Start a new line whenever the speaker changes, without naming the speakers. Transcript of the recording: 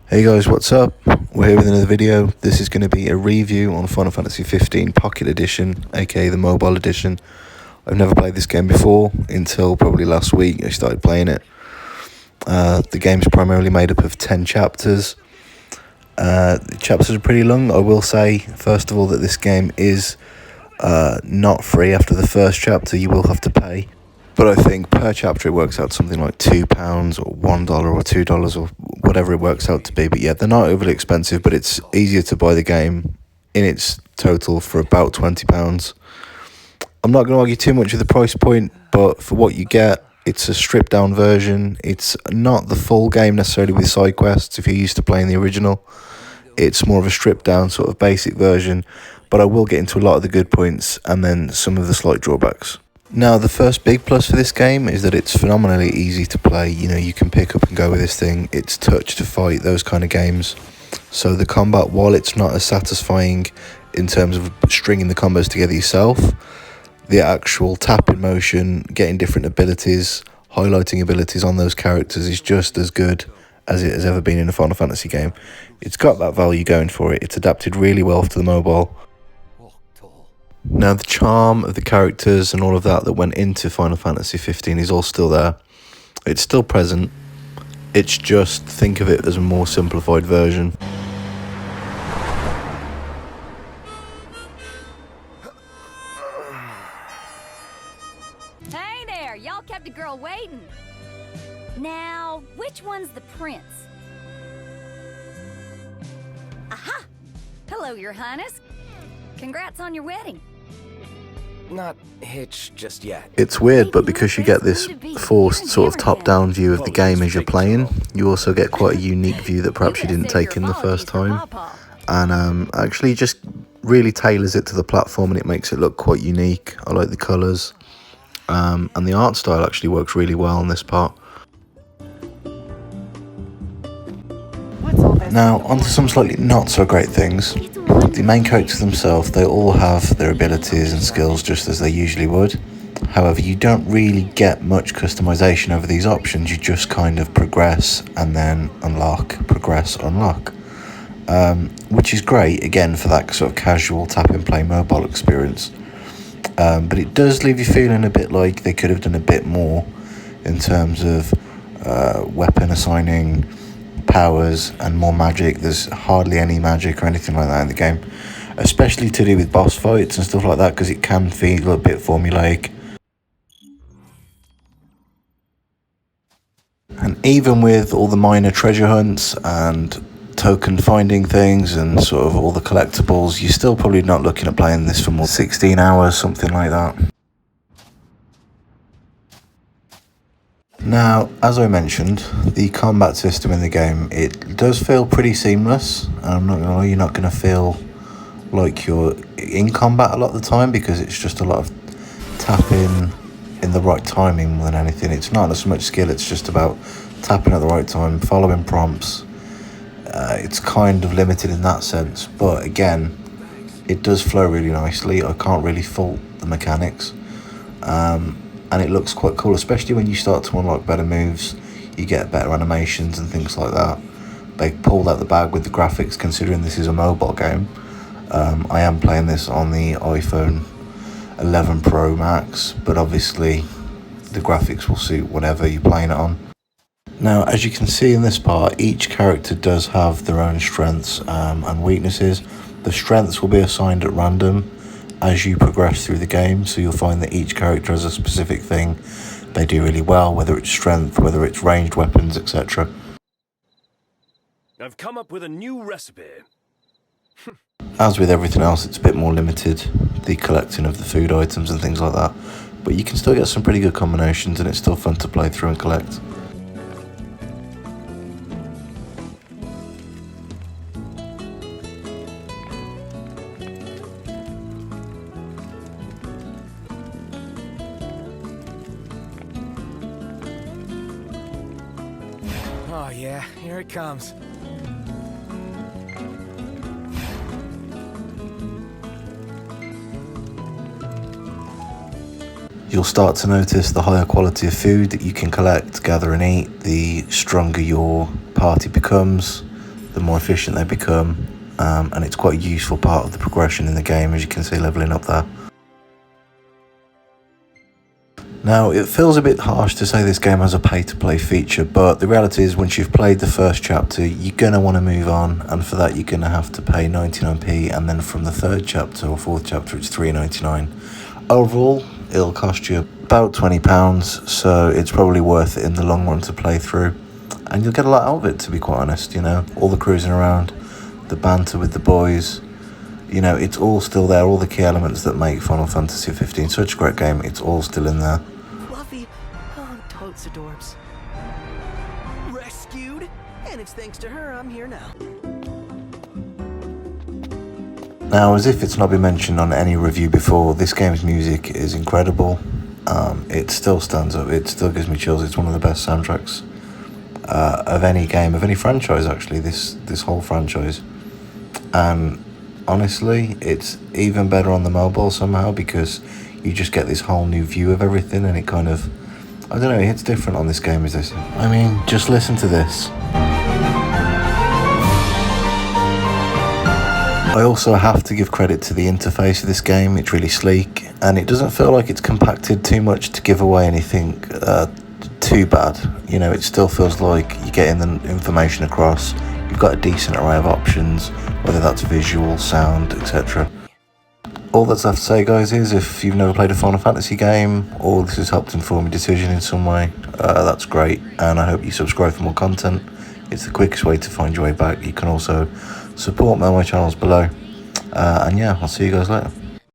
Hey guys, what's up? We're here with another video. This is going to be a review on Final Fantasy 15 Pocket Edition, aka the mobile edition. I've never played this game before until probably last week I started playing it. The game's primarily made up of 10 chapters. The chapters are pretty long. I will say, first of all, that this game is not free. After the first chapter, you will have to pay. But I think per chapter it works out something like £2 or $1 or $2 or whatever it works out to be. But yeah, they're not overly expensive, but it's easier to buy the game in its total for about £20. I'm not going to argue too much with the price point, but for what you get, it's a stripped down version. It's not the full game necessarily with side quests if you're used to playing the original. It's more of a stripped down sort of basic version, but I will get into a lot of the good points and then some of the slight drawbacks. Now, the first big plus for this game is that it's phenomenally easy to play. You know, you can pick up and go with this thing. It's touch to fight, those kind of games. So the combat, while it's not as satisfying in terms of stringing the combos together yourself, the actual tapping motion, getting different abilities, highlighting abilities on those characters is just as good as it has ever been in a Final Fantasy game. It's got that value going for it. It's adapted really well to the mobile. Now, the charm of the characters and all of that went into Final Fantasy 15 is all still there. It's still present. It's just, think of it as a more simplified version.
Hey there, y'all kept a girl waiting. Now, which one's the prince? Aha! Hello, Your Highness. Congrats on your wedding.
Not hitched just yet.
It's weird, but because you get this forced sort of top-down view of the game as you're playing, you also get quite a unique view that perhaps you didn't take in the first time. And actually just really tailors it to the platform and it makes it look quite unique. I like the colours. And the art style actually works really well on this part. Now, onto some slightly not so great things. The main characters themselves, they all have their abilities and skills just as they usually would. However, you don't really get much customization over these options. You just kind of progress and then unlock, progress, unlock. Which is great, again, for that sort of casual tap and play mobile experience. But it does leave you feeling a bit like they could have done a bit more in terms of weapon assigning, powers and more magic. There's hardly any magic or anything like that in the game, especially to do with boss fights and stuff like that, because it can feel a bit formulaic. And even with all the minor treasure hunts and token finding things and sort of all the collectibles, you're still probably not looking at playing this for more than 16 hours, something like that. Now, as I mentioned, the combat system in the game, it does feel pretty seamless. I'm not gonna lie, you're not gonna feel like you're in combat a lot of the time because it's just a lot of tapping in the right timing more than anything. It's not as much skill, it's just about tapping at the right time, following prompts. It's kind of limited in that sense, but again, it does flow really nicely. I can't really fault the mechanics. And it looks quite cool, especially when you start to unlock better moves. You get better animations and things like that. They pulled out the bag with the graphics, considering this is a mobile game. I am playing this on the iPhone 11 Pro Max, but obviously the graphics will suit whatever you're playing it on. Now, as you can see in this part, each character does have their own strengths and weaknesses. The strengths will be assigned at random as you progress through the game, so you'll find that each character has a specific thing they do really well, whether it's strength, whether it's ranged weapons, etc.
I've come up with a new recipe.
As with everything else, it's a bit more limited, the collecting of the food items and things like that, but you can still get some pretty good combinations and it's still fun to play through and collect.
Oh yeah, here it comes.
You'll start to notice the higher quality of food that you can collect, gather and eat, the stronger your party becomes, the more efficient they become, and it's quite a useful part of the progression in the game, as you can see leveling up there. Now, it feels a bit harsh to say this game has a pay-to-play feature, but the reality is once you've played the first chapter, you're going to want to move on, and for that you're going to have to pay 99p, and then from the third chapter or fourth chapter it's $3.99. Overall, it'll cost you about £20, so it's probably worth it in the long run to play through, and you'll get a lot out of it, to be quite honest. You know, all the cruising around, the banter with the boys, you know, it's all still there. All the key elements that make Final Fantasy 15 such a great game, it's all still in there.
Fluffy, oh, totes adorbs. Rescued, and it's thanks to her I'm here now.
Now, as if it's not been mentioned on any review before, this game's music is incredible. It still stands up, it still gives me chills. It's one of the best soundtracks of any game, of any franchise actually, this whole franchise. And honestly, it's even better on the mobile somehow, because you just get this whole new view of everything, and it kind of, I don't know, it hits different on this game as this. I mean, just listen to this. I also have to give credit to the interface of this game. It's really sleek, and it doesn't feel like it's compacted too much to give away anything too bad. You know, it still feels like you're getting the information across. You've got a decent array of options, whether that's visual, sound, etc. All that's left to say, guys, is if you've never played a Final Fantasy game, or this has helped inform your decision in some way, that's great, and I hope you subscribe for more content. It's the quickest way to find your way back. You can also support me on my channels below, and yeah, I'll see you guys later.